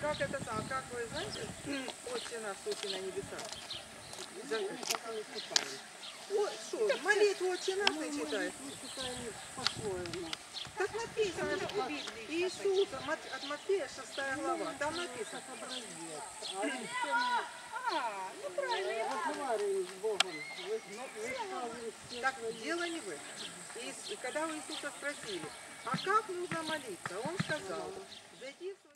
Как это самое, как вы знаете, Отче наш, сущий на небесах? Ой, что, молитву Отче наш не читает? По-своему. Так написано же в Библии. Иисус, от Матфея 6 глава, там написано. Ну правильно. Разговариваем с Богом. Так дело не в этом. И когда у Иисуса спросили, а как нужно молиться, он сказал, зайди в